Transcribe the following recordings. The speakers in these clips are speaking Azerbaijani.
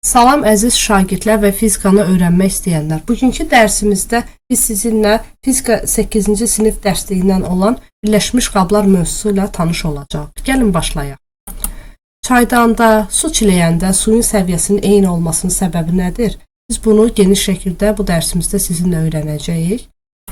Salam əziz şagirdlər və fizikanı öyrənmək istəyənlər. Bugünkü dərsimizdə biz sizinlə fizika 8-ci sinif dərsliyindən olan birləşmiş qablar mövzusu ilə tanış olacağıq. Gəlin başlayaq. Çaydanda, su çiləyəndə suyun səviyyəsinin eyni olmasının səbəbi nədir? Biz bunu geniş şəkildə bu dərsimizdə sizinlə öyrənəcəyik.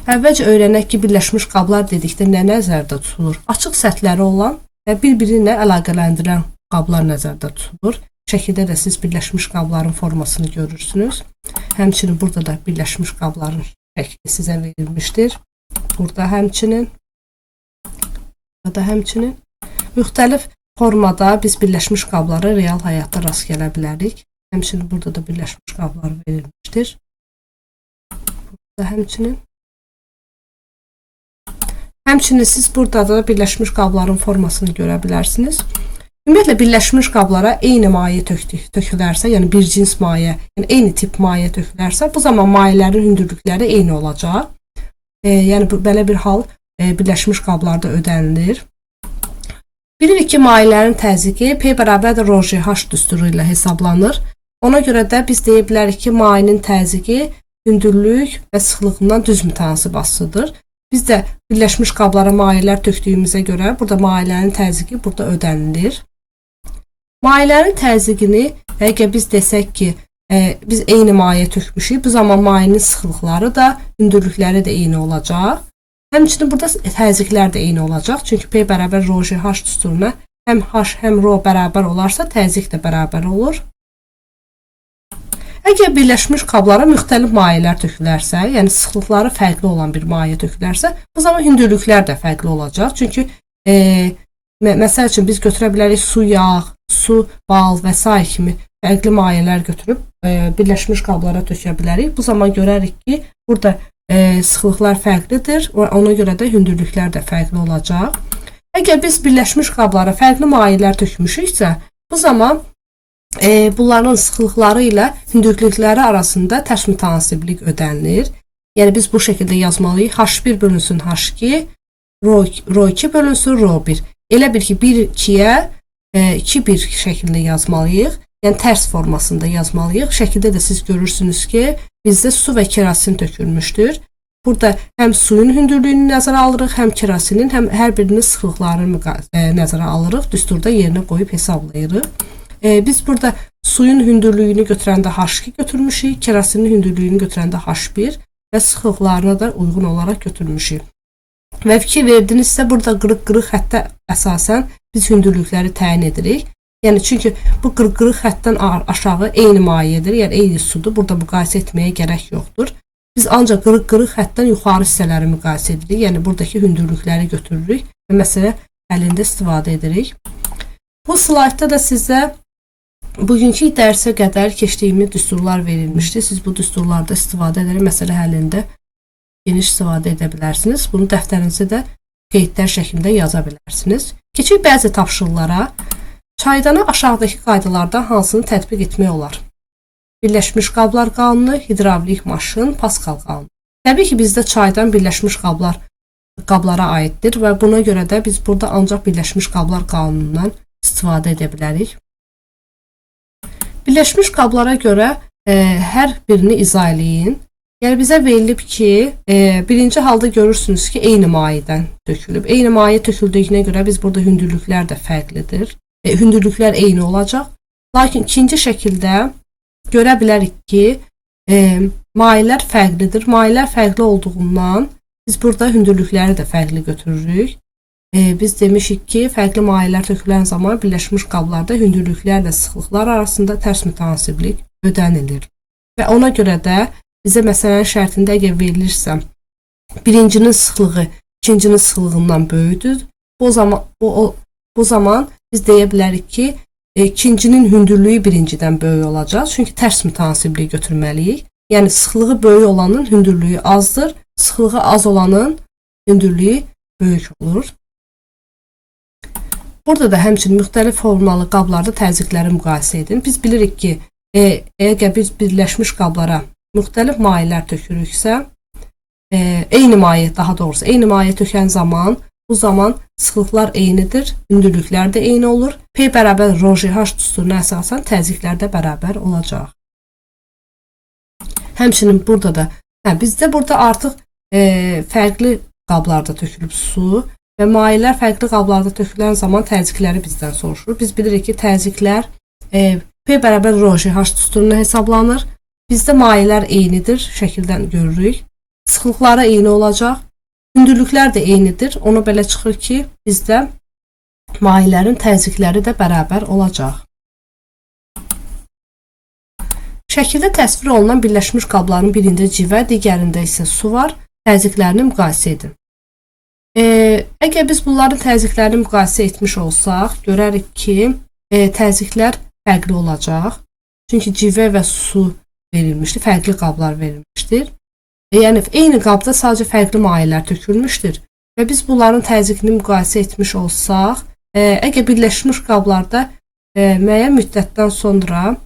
Əvvəlcə öyrənək ki, birləşmiş qablar dedikdə nə nəzərdə tutulur? Açıq səthləri olan və bir-biri ilə əlaqələndirən qablar nəzərdə tutulur. Şəkildə də siz birləşmiş qabların formasını görürsünüz. Həmçinin burada da birləşmiş qabların şəkli sizə verilmişdir. Burada həmçinin müxtəlif formada biz birləşmiş qablara real həyatda rast gələ bilərik. Həmçinin burada da birləşmiş qablar verilmişdir. Burada həmçinin siz burada da birləşmiş qabların formasını görə bilərsiniz. Ümumiyyətlə, birləşmiş qablara eyni maye tökülərsə, yəni bir cins maye, yəni eyni tip maye tökülərsə, bu zaman mayələrin hündürlükləri eyni olacaq. Yəni, belə bir hal birləşmiş qablarda ödənilir. Bilirik ki, mayələrin təzyiqi P bərabərdir ρGH düsturu ilə hesablanır. Ona görə də biz deyə bilərik ki, mayenin təzyiqi hündürlük və sıxlığından düz mütənasib asılıdır. Biz də birləşmiş qablara mayələr tökdüyümüzə görə burada mayələrin təzyiqi burada ödənilir. Mayələrin təzyiqini, əgər biz desək ki, biz eyni maye tökmüşük, bu zaman mayenin sıxlıqları da, hündürlükləri də eyni olacaq. Həmçinin burada təzyiqlər də eyni olacaq. Çünki P bərabər ρGH düsturuna həm H, həm ρ bərabər olarsa, təzyiq də bərabər olur. Əgər birləşmiş qablara müxtəlif mayələr tökülərsə, yəni sıxlıqları fərqli olan bir maye tökülərsə, bu zaman hündürlüklər də fərqli olacaq. Çünki məsəl üçün biz götürə bilərik su, yağ, su, bal və s. kimi fərqli mayələr götürüb birləşmiş qablara tökə bilərik. Bu zaman görərik ki, burada sıxlıqlar fərqlidir və ona görə də hündürlüklər də fərqli olacaq. Əgər biz birləşmiş qablara fərqli mayələr tökmüşüksə, bu zaman bunların sıxlıqları ilə hündürlükləri arasında tərs mütənasiblik ödənilir. Yəni biz bu şəkildə yazmalıyıq. H1 bölünsün H2, ρ2 bölünsün ρ1. Elə bir ki, 1-2-yə 2-1 şəklində yazmalıyıq. Yəni tərs formasında yazmalıyıq. Şəkildə də siz görürsünüz ki, bizdə su və kerasin tökülmüşdür. Burada həm suyun hündürlüyünü nəzərə alırıq, həm kerasinin, həm hər birinin sıxlıqlarını nəzərə alırıq. Düsturda yerinə qoyub hesablayırıq. Biz burada suyun hündürlüyünü götürəndə H2 götürmüşük, kerasinin hündürlüyünü götürəndə H1 və sıxlıqlarına da uyğun olaraq götürmüşük. Və fikir verdinizsə, burada qırıq-qırıq xəttə əsasən biz hündürlükləri təyin edirik. Yəni, çünki bu qırıq-qırıq xəttdən aşağı eyni mayedir, yəni eyni sudur. Burada müqayisə etməyə gərək yoxdur. Biz ancaq qırıq-qırıq xəttdən yuxarı hissələri müqayisə edirik. Yəni, buradakı hündürlükləri götürürük və məsələ əlində istifadə edirik. Bu slaytda da sizə bugünkü dərsə qədər keçdiyimiz düsturlar verilmişdir. Siz bu düsturlarda istifadə edərək məsələ həllində geniş istifadə edə bilərsiniz. Bunu dəftərinizə də qeydlər şəklində yaza bilərsiniz. Keçək bəzi tapşırıqlara. Çaydana aşağıdakı qaydalardan hansını tətbiq etmək olar? Birləşmiş qablar qanunu, hidravlik maşın, Paskal qanunu. Təbii ki, bizdə çaydan birləşmiş qablara aiddir və buna görə də biz burada ancaq birləşmiş qablar qanunundan istifadə edə bilərik. Birləşmiş qablara görə hər birini izah eləyin. Yəni, bizə verilib ki, birinci halda görürsünüz ki, eyni mayədən tökülüb. Eyni maye töküldüyünə görə biz burada hündürlüklər də fərqlidir. Hündürlüklər eyni olacaq. Lakin ikinci şəkildə görə bilərik ki, mayələr fərqlidir. Mayələr fərqli olduğundan biz burada hündürlükləri də fərqli götürürük. Biz demişik ki, fərqli mayələr tökülən zaman birləşmiş qablarda hündürlüklərlə sıxlıqlar arasında tərs mütənasiblik ödənilir. Və ona görə də bizə məsələnin şərtində əgər verilirsə, birincinin sıxlığı ikincinin sıxlığından böyükdür. Bu zaman biz deyə bilərik ki, ikincinin hündürlüyü birincidən böyük olacaq. Çünki tərs mütənasiblik götürməliyik. Yəni, sıxlığı böyük olanın hündürlüyü azdır, sıxlığı az olanın hündürlüyü böyük olur. Burada da həmçinin müxtəlif formalı qablarda təzyiqləri müqayisə edin. Biz bilirik ki, əgər biz birləşmiş qablara müxtəlif mayələr tökürüksə, eyni maye, daha doğrusu eyni maye tökən zaman Bu zaman sıxlıqlar eynidir, hündürlüklər də eyni olur. P bərabər rho H düsturuna əsasən təzyiqlər də bərabər olacaq. Həmçinin burada da, bizdə burada artıq fərqli qablarda tökülüb su və mayelər fərqli qablarda tökülən zaman təzyiqləri bizdən soruşur. Biz bilirik ki, təzyiqlər P bərabər rho H düsturuna hesablanır. Bizdə mayelər eynidir, şəkildən görürük. Sıxlıqları eyni olacaq. Hündürlüklər də eynidir. Ona belə çıxır ki, bizdə mayələrin təzyiqləri də bərabər olacaq. Şəkildə təsvir olunan birləşmiş qabların birində civə, digərində isə su var. Təzyiqlərini müqayisə edin. Əgər biz bunların təzyiqlərini müqayisə etmiş olsaq, görərik ki, təzyiqlər fərqli olacaq. Çünki civə və su verilmişdir, fərqli qablar verilmişdir. Yəni, eyni qabda sadəcə fərqli mayelər tökülmüşdür və biz bunların təzyiqini müqayisə etmiş olsaq, əgər birləşmiş qablarda müəyyən müddətdən sonra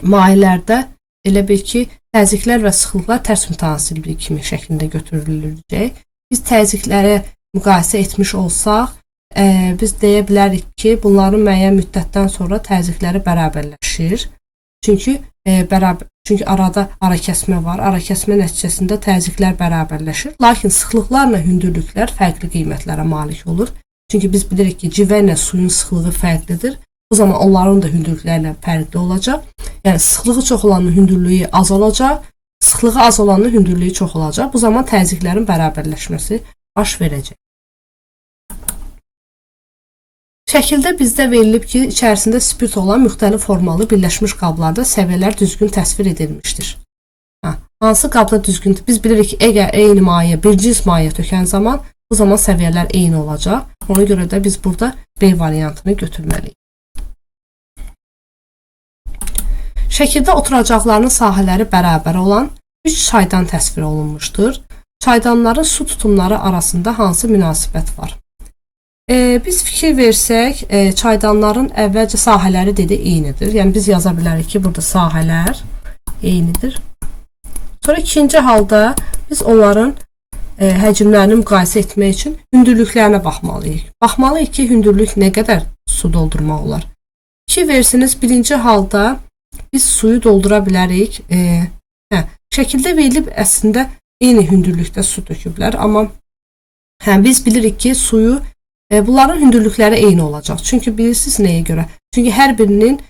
mayelərdə elə bil ki, təzyiqlər və sıxlıqlar tərs mütənasillik kimi şəklində götürüləcək. Biz təzyiqləri müqayisə etmiş olsaq, biz deyə bilərik ki, bunların müəyyən müddətdən sonra təzyiqləri bərabərləşir. Çünki arada arakəsmə var. Arakəsmə nəticəsində təzyiqlər bərabərləşir. Lakin sıxlıqlarla hündürlüklər fərqli qiymətlərə malik olur. Çünki biz bilirik ki, civə ilə suyun sıxlığı fərqlidir. Bu zaman onların da hündürlüklərlə fərqli olacaq. Yəni, sıxlığı çox olanın hündürlüyü az olacaq. Sıxlığı az olanın hündürlüyü çox olacaq. Bu zaman təzyiqlərin bərabərləşməsi baş verəcək. Şəkildə bizdə verilib ki, içərisində spirt olan müxtəlif formalı birləşmiş qablarda səviyyələr düzgün təsvir edilmişdir. Hansı qabda düzgün? Biz bilirik ki, əgər eyni maye, bir cins maye tökən zaman, bu zaman səviyyələr eyni olacaq. Ona görə də biz burada B variantını götürməliyik. Şəkildə oturacaqlarının sahələri bərabər olan 3 çaydan təsvir olunmuşdur. Çaydanların su tutumları arasında hansı münasibət var? Biz fikir versək, çaydanların əvvəlcə sahələri eynidir. Yəni, biz yaza bilərik ki, burada sahələr eynidir. Sonra ikinci halda biz onların həcmlərini müqayisə etmək üçün hündürlüklərinə baxmalıyıq. Baxmalıyıq ki, hündürlük nə qədər su doldurmaq olar. Fikir versiniz, birinci halda biz suyu doldura bilərik. Şəkildə verilib əslində eyni hündürlükdə su töküblər. Amma biz bilirik ki, suyu bunların hündürlükləri eyni olacaq. Çünki bilirsiniz nəyə görə? Çünki hər birinin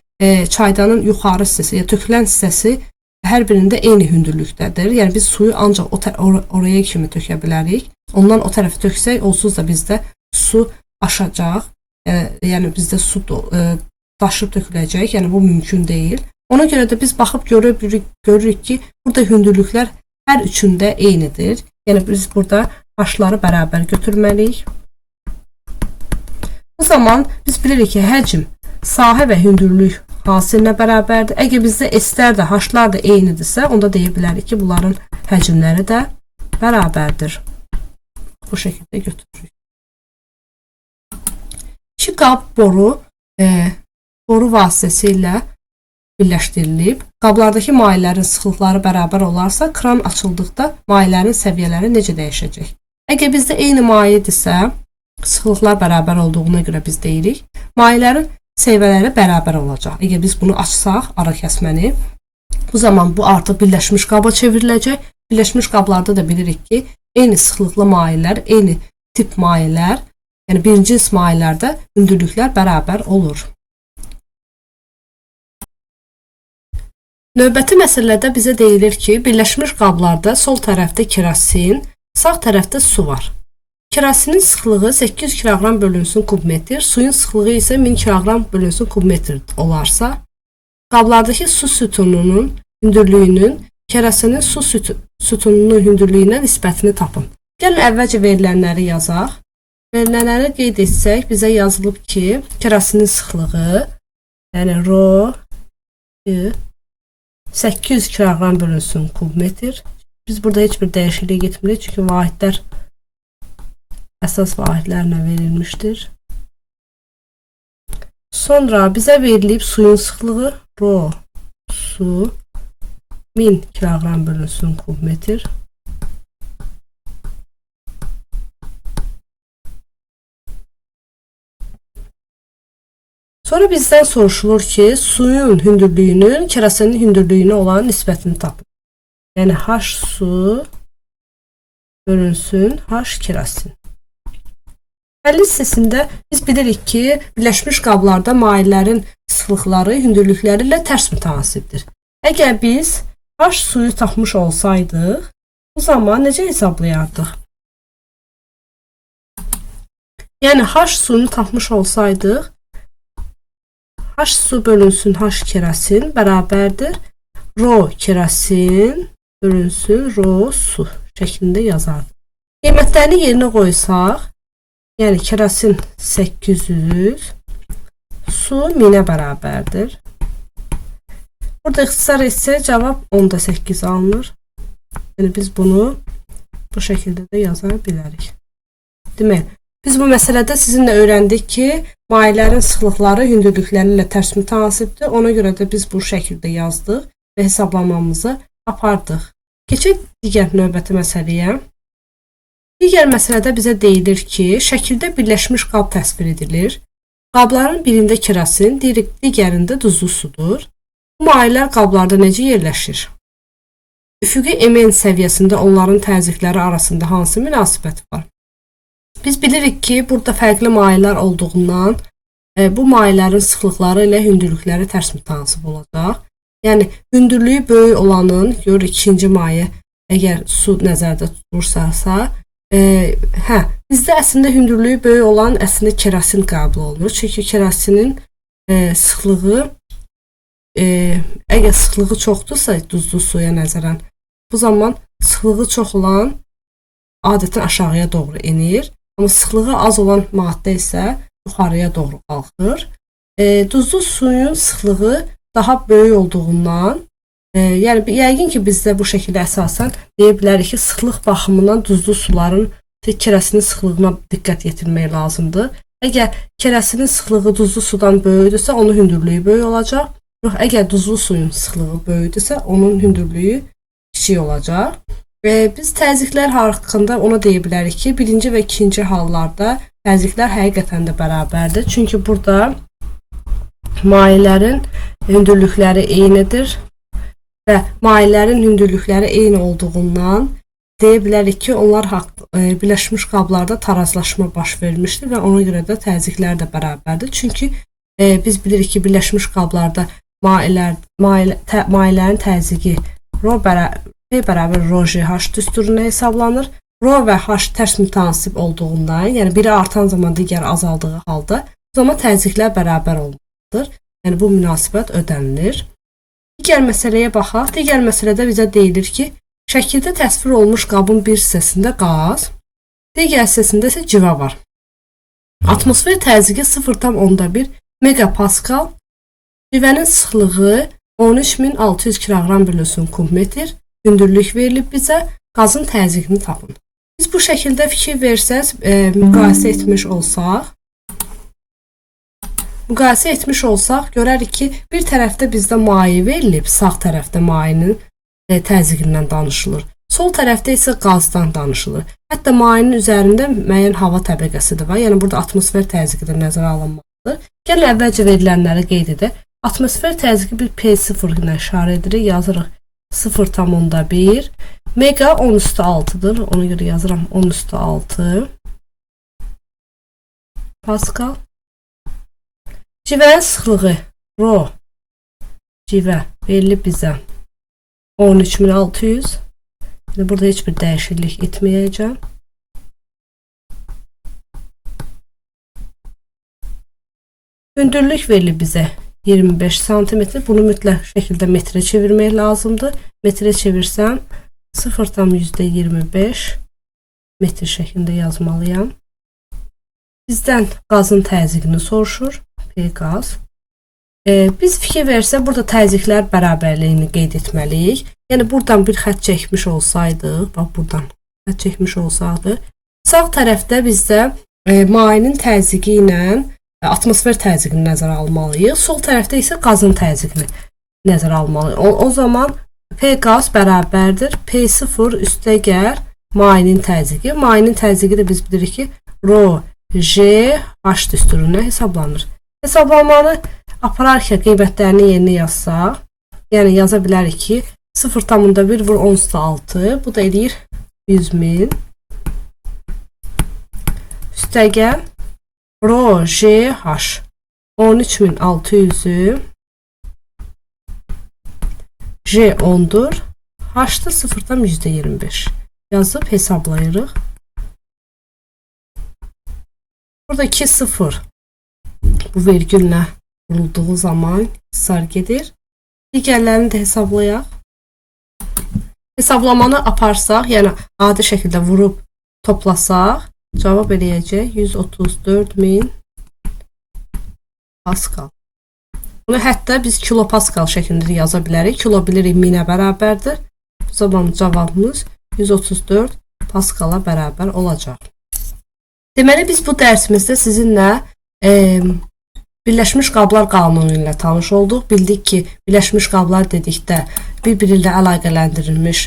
çaydanın yuxarı hissəsi, ya tökülən hissəsi hər birində eyni hündürlükdədir. Yəni biz suyu ancaq oraya kimi tökə bilərik. Ondan o tərəfə töksək, onsuz da bizdə su aşacaq. Yəni bizdə su daşıb töküləcək. Yəni bu mümkün deyil. Ona görə də biz baxıb görürük ki, burada hündürlüklər hər üçündə eynidir. Yəni biz burada başları bərabər götürməliyik. Bu zaman biz bilirik ki, həcm, sahə və hündürlük hasilinə bərabərdir. Əgər bizdə S-lər də, H-lar da eynidirsə, onda deyə bilərik ki, bunların həcmləri də bərabərdir. Bu şəkildə götürürük. İki qab boru vasitəsilə birləşdirilib. Qablardakı mayələrin sıxlıqları bərabər olarsa, kran açıldıqda mayələrin səviyyələri necə dəyişəcək? Əgər bizdə eyni mayedirsə, sıxlıqlar bərabər olduğuna görə biz deyirik, mayələrin səviyyələri bərabər olacaq. Əgər biz bunu açsaq, ara kəsməni, bu zaman bu artıq birləşmiş qaba çevriləcək. Birləşmiş qablarda da bilirik ki, eyni sıxlıqlı mayələr, eyni tip mayələr, yəni birinci cins mayələrdə hündürlüklər bərabər olur. Növbəti məsələdə bizə deyilir ki, birləşmiş qablarda sol tərəfdə kerosin, sağ tərəfdə su var. Kerosinin sıxlığı 800 kiloqram bölünsün kubmetr, suyun sıxlığı isə 1000 kiloqram bölünsün kubmetr olarsa, qablardakı su sütununun hündürlüyünün kerosinin su sütununun hündürlüyünə nisbətini tapın. Gəlin əvvəlcə verilənləri yazaq. Verilənləri qeyd etsək, bizə yazılıb ki, kerosinin sıxlığı, yəni rho 800 kiloqram bölünsün kubmetr. Biz burada heç bir dəyişiklik getmirik, çünki vahidlər əsas vahidlərlə verilmişdir. Sonra bizə verilib suyun sıxlığı rho su 1000 kiloqram bölünsün kubmetr. Sonra bizdən soruşulur ki, suyun hündürlüyünün kerosenin hündürlüyünə olan nisbətini tapın. Yəni H su bölünsün H kerosin. Həll hissəsində biz bilirik ki, birləşmiş qablarda mayelərin sıxlıqları hündürlükləri ilə tərs mütənasibdir. Əgər biz H suyu tapmış olsaydıq, bu zaman necə hesablayardıq? Yəni H suyunu tapmış olsaydıq, H su bölünsün H kerosin bərabərdir rho kerosin bölünsün rho su şəklində yazardıq. Qiymətlərini yerinə qoysaq, yəni kerosin 800, su 1000-ə bərabərdir. Burada ixtisar etsək cavab 10-8 alınır. Yəni biz bunu bu şəkildə də yaza bilərik. Demək, biz bu məsələdə sizinlə öyrəndik ki, mayələrin sıxlıqları hündürlükləri ilə tərs mütənasibdir. Ona görə də biz bu şəkildə yazdıq və hesablamamızı apardıq. Keçək digər növbəti məsələyə. Digər məsələdə bizə deyilir ki, şəkildə birləşmiş qab təsvir edilir. Qabların birində kerosin, digərində duzlu sudur. Bu mayelər qablarda necə yerləşir? Üfüqi MN səviyyəsində onların təzyiqləri arasında hansı münasibət var? Biz bilirik ki, burada fərqli mayelər olduğundan bu mayələrin sıxlıqları ilə hündürlükləri tərs mütənasib olacaq. Yəni, hündürlüyü böyük olanın, görürük ikinci maye, əgər su nəzərdə tutulursa, bizdə əslində hündürlüyü böyük olan əslində kerosin qəbul olunur. Çünki kerosinin sıxlığı, əgər sıxlığı çoxdursa, duzlu suya nəzərən, bu zaman sıxlığı çox olan adətən aşağıya doğru enir. Amma sıxlığı az olan maddə isə yuxarıya doğru qalxır. Duzlu suyun sıxlığı daha böyük olduğundan, yəni yəqin ki, bizdə bu şəkildə əsasən deyə bilərik ki, sıxlıq baxımından duzlu suların kerosinin sıxlığına diqqət yetirmək lazımdır. Əgər kerosinin sıxlığı duzlu sudan böyükdürsə, onun hündürlüyü böyük olacaq. Yox, əgər duzlu suyun sıxlığı böyükdürsə, onun hündürlüyü kiçik olacaq. Biz təzyiqlər haqqında ona deyə bilərik ki, birinci və ikinci hallarda təzyiqlər həqiqətən də bərabərdir. Çünki burada mayələrin hündürlükləri eynidir və mayələrin hündürlükləri eyni olduğundan deyə bilərik ki, onlar birləşmiş qablarda tarazlaşma baş vermişdir və ona görə də təzyiqlər də bərabərdir. Çünki biz bilirik ki, birləşmiş qablarda mayələrin təzyiqi P bərabər rho GH düsturuna hesablanır. Rho və H tərs mütənasib olduğundan, yəni biri artan zaman digəri azaldığı halda, o zaman təzyiqlər bərabər olmalıdır. Yəni bu münasibət ödənilir. Digər məsələyə baxaq. Digər məsələdə bizə deyilir ki, şəkildə təsvir olmuş qabın bir hissəsində qaz, digər hissəsində isə civə var. Atmosfer təzyiqi 0,1 megapaskal, civənin sıxlığı 13600 kiloqram bölünsün kubmetr, hündürlük verilib bizə, qazın təzyiqini tapın. Biz bu şəkildə fikir versəz, müqayisə etmiş olsaq, görərik ki, bir tərəfdə bizdə maye verilib, sağ tərəfdə mayenin təzyiqindən danışılır. Sol tərəfdə isə qazdan danışılır. Hətta mayenin üzərində müəyyən hava təbəqəsi də var. Yəni, burada atmosfer təzyiqi də nəzərə alınmalıdır. Gəlin əvvəlcə verilənləri qeyd edək. Atmosfer təzyiqi bir P0 ilə işarə edirik, yazırıq 0,1 mega 10^6'dır. Ona görə yazıram 10^6 Pascal. Civənin sıxlığı rho civə verilib bizə 13600. Burada heç bir dəyişiklik etməyəcəm. Hündürlük verilib bizə 25 cm. Bunu mütləq şəkildə metrə çevirmək lazımdır. Metrə çevirsəm 0,25 metr şəklində yazmalıyam. Bizdən qazın təzyiqini soruşur. P qaz. Biz fikir versə, burada təzyiqlər bərabərliyini qeyd etməliyik. Yəni, buradan bir xət çəkmiş olsaydıq, bax, buradan xət çəkmiş olsaydı, sağ tərəfdə bizdə mayenin təzyiqi ilə atmosfer təzyiqini nəzərə almalıyıq. Sol tərəfdə isə qazın təzyiqini nəzərə almalıyıq. O zaman P qaz bərabərdir P0 üstəgər mayenin təzyiqi. Mayenin təzyiqi də biz bilirik ki, rho GH düsturuna hesablanır. Hesablamanı apararkən qiymətlərini yerinə yazsaq, yəni yaza bilərik ki, 0,1 vur 10 üstə 6, bu da eləyir 100.000. Üstəgəl ROJH 13.600'ü J 10'dur. H'da 0'dan %25 yazıb hesablayırıq. Burada 2 0 bu vergüllə vurulduğu zaman sar gedir. Digərlərini də hesablayaq. Hesablamanı aparsaq, yəni adi şəkildə vurub toplasaq, cavab eləyəcək 134.000 Pascal. Bunu hətta biz kilopaskal şəklində yaza bilərik. Kilo bilirik 1000-ə bərabərdir. Bu zaman cavabımız 134 Pascala bərabər olacaq. Deməli biz bu dərsimizdə sizinlə birləşmiş qablar qanunu ilə tanış olduq. Bildik ki, birləşmiş qablar dedikdə bir-biri ilə əlaqələndirilmiş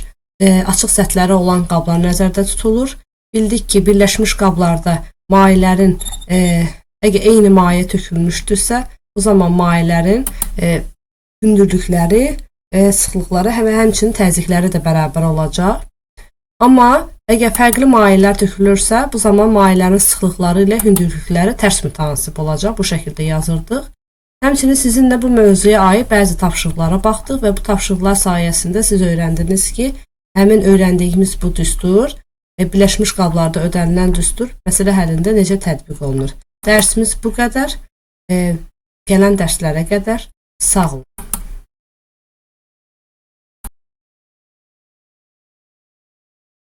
açıq səthləri olan qablar nəzərdə tutulur. Bildik ki, birləşmiş qablarda mayilərin əgər eyni maye tökülmüşdürsə, o zaman mayələrin hündürlükləri, sıxlıqları və həmçinin təzyiqləri də bərabər olacaq. Amma əgər fərqli mayələr tökülürsə, bu zaman mayələrin sıxlıqları ilə hündürlükləri tərs mütənasib olacaq. Bu şəkildə yazırdıq. Həmçinin sizinlə bu mövzuya aid bəzi tapşırıqlara baxdıq və bu tapşırıqlar sayəsində siz öyrəndiniz ki, həmin öyrəndiyimiz bu düstur, birləşmiş qablarda ödənilən düstur məsələ həllində necə tətbiq olunur. Dərsimiz bu qədər. Gələn dərslərə qədər sağ olun.